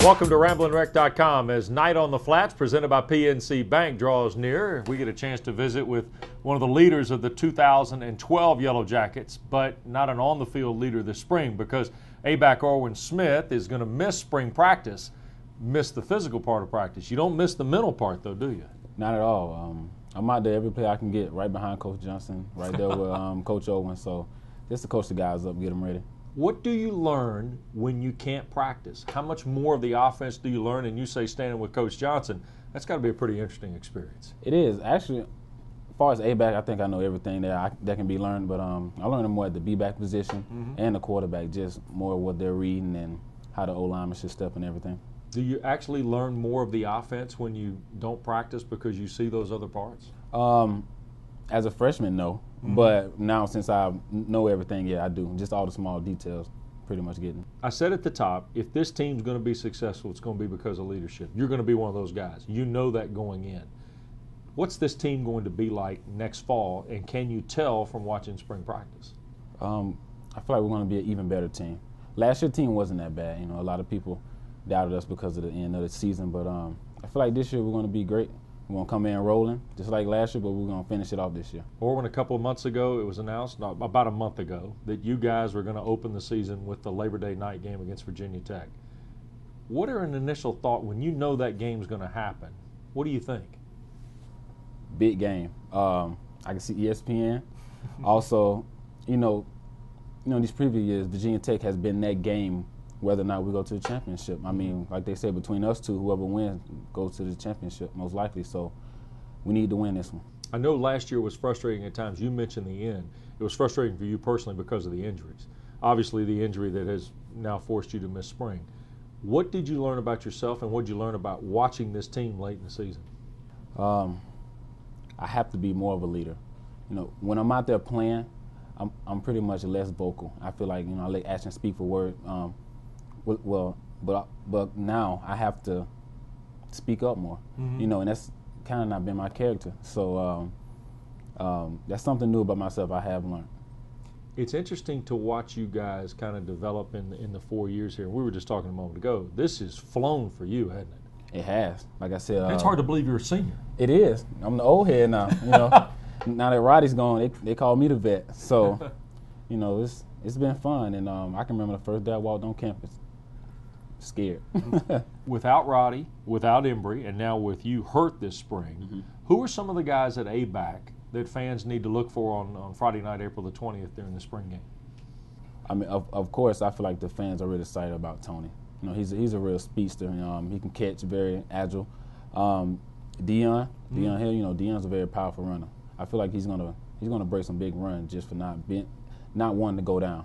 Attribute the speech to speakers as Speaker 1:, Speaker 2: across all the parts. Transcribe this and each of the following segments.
Speaker 1: Welcome to RamblinWreck.com. As Night on the Flats, presented by PNC Bank, draws near, we get a chance to visit with one of the leaders of the 2012 Yellow Jackets, but not an on-the-field leader this spring because A-Back Orwin Smith is going to miss spring practice, miss the physical part of practice. You don't miss the mental part, though, do you?
Speaker 2: Not at all. I'm out there every play I can get, right behind Coach Johnson, right there with Coach Owen. So just to coach the guys up, get them ready.
Speaker 1: What do you learn when you can't practice? How much more of the offense do you learn? And you say standing with Coach Johnson, that's got to be a pretty interesting experience.
Speaker 2: It is. Actually, as far as A-Back, I think I know everything that can be learned. But I learned more at the B-back position and the quarterback, just more what they're reading and how the O-lineman should step and everything.
Speaker 1: Do you actually learn more of the offense when you don't practice because you see those other parts?
Speaker 2: As a freshman, no. But now since I know everything, yeah, I do. Just all the small details, pretty much getting.
Speaker 1: I said at the top, if this team's going to be successful, it's going to be because of leadership. You're going to be one of those guys. You know that going in. What's this team going to be like next fall, and can you tell from watching spring practice?
Speaker 2: I feel like we're going to be an even better team. Last year's team wasn't that bad. You know, a lot of people doubted us because of the end of the season, but I feel like this year we're going to be great. We're going to come in rolling, just like last year, but we're going to finish it off this year.
Speaker 1: Orwin, a couple of months ago, it was announced, about a month ago, that you guys were going to open the season with the Labor Day night game against Virginia Tech. What are an initial thought when you know that game's going to happen? What do you think?
Speaker 2: Big game. I can see ESPN. Also, you know, these previous years, Virginia Tech has been that game whether or not we go to the championship. I mean, like they said, between us two, whoever wins goes to the championship, most likely. So we need to win this one.
Speaker 1: I know last year was frustrating at times. You mentioned the end. It was frustrating for you personally because of the injuries. Obviously, the injury that has now forced you to miss spring. What did you learn about yourself, and what did you learn about watching this team late in the season?
Speaker 2: I have to be more of a leader. You know, when I'm out there playing, I'm pretty much less vocal. I feel like, I let action speak for word. But now I have to speak up more, and that's kind of not been my character. So that's something new about myself I have learned.
Speaker 1: It's interesting to watch you guys kind of develop in the 4 years here. We were just talking a moment ago. This has flown for you, hasn't it?
Speaker 2: It has. Like I said,
Speaker 1: it's hard to believe you're a senior.
Speaker 2: It is. I'm the old head now. Now that Roddy's gone, they call me the vet. So, it's been fun, and I can remember the first day I walked on campus. Scared.
Speaker 1: Without Roddy, without Embry, and now with you hurt this spring, who are some of the guys at A-Back that fans need to look for on Friday night, April the 20th during the spring game?
Speaker 2: I mean, of course, I feel like the fans are really excited about Tony. He's a real speedster. He can catch, very agile. Dion Hill, Dion's a very powerful runner. I feel like he's gonna break some big runs just for not wanting to go down.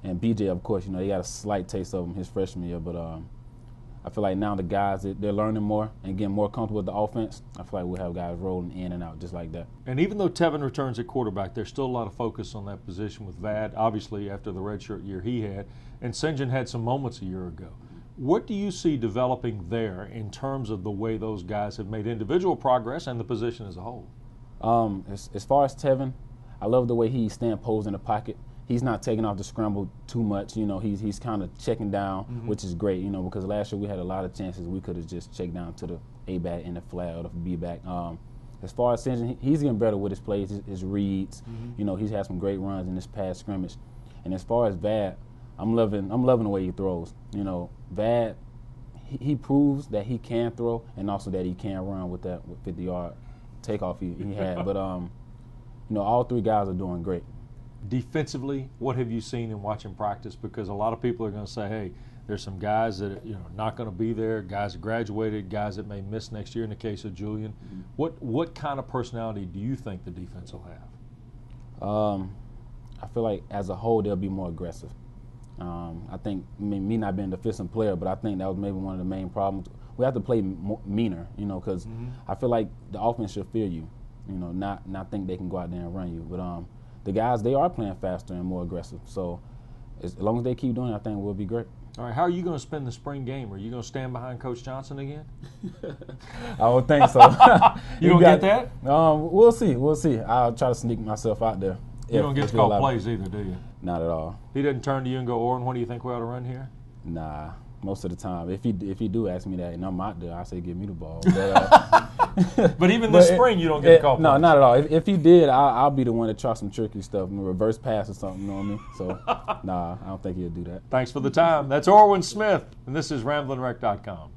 Speaker 2: And BJ, of course, he got a slight taste of him his freshman year, but I feel like now the guys, they're learning more and getting more comfortable with the offense. I feel like we'll have guys rolling in and out just like that.
Speaker 1: And even though Tevin returns at quarterback, there's still a lot of focus on that position with Vad, obviously after the redshirt year he had, and St. John had some moments a year ago. What do you see developing there in terms of the way those guys have made individual progress and the position as a whole?
Speaker 2: As far as Tevin, I love the way he stands posed in the pocket. He's not taking off the scramble too much. He's kind of checking down, which is great, because last year we had a lot of chances we could have just checked down to the A-back in the flat or the B-back. As far as St. John, he's getting better with his plays, his reads. He's had some great runs in this past scrimmage. And as far as Vad, I'm loving the way he throws. Vad, he proves that he can throw and also that he can run with that 50-yard takeoff he had. But all three guys are doing great.
Speaker 1: Defensively, what have you seen in watching practice? Because a lot of people are going to say, hey, there's some guys that are not going to be there, guys that graduated, guys that may miss next year in the case of Julian. What kind of personality do you think the defense will have?
Speaker 2: I feel like as a whole they'll be more aggressive. I think me not being the defensive player, but I think that was maybe one of the main problems. We have to play meaner, because I feel like the offense should fear you, not think they can go out there and run you. But the guys, they are playing faster and more aggressive. So as long as they keep doing it, I think we'll be great.
Speaker 1: All right, how are you going to spend the spring game? Are you going to stand behind Coach Johnson again?
Speaker 2: I would think so.
Speaker 1: You don't get that?
Speaker 2: We'll see. We'll see. I'll try to sneak myself out there.
Speaker 1: You don't get to call plays either, do you?
Speaker 2: Not at all.
Speaker 1: He doesn't turn to you and go, Orrin, what do you think we ought to run here?
Speaker 2: Nah. most of the time. If he do ask me that and I'm out there, I say give me the ball.
Speaker 1: But even this spring, you don't get a call.
Speaker 2: No, not at all. If he did, I'll be the one to try some tricky stuff, reverse pass or something. You know what I mean? So, nah, I don't think he'll do that.
Speaker 1: Thanks for the time. That's Orwin Smith, and this is RamblingWreck.com.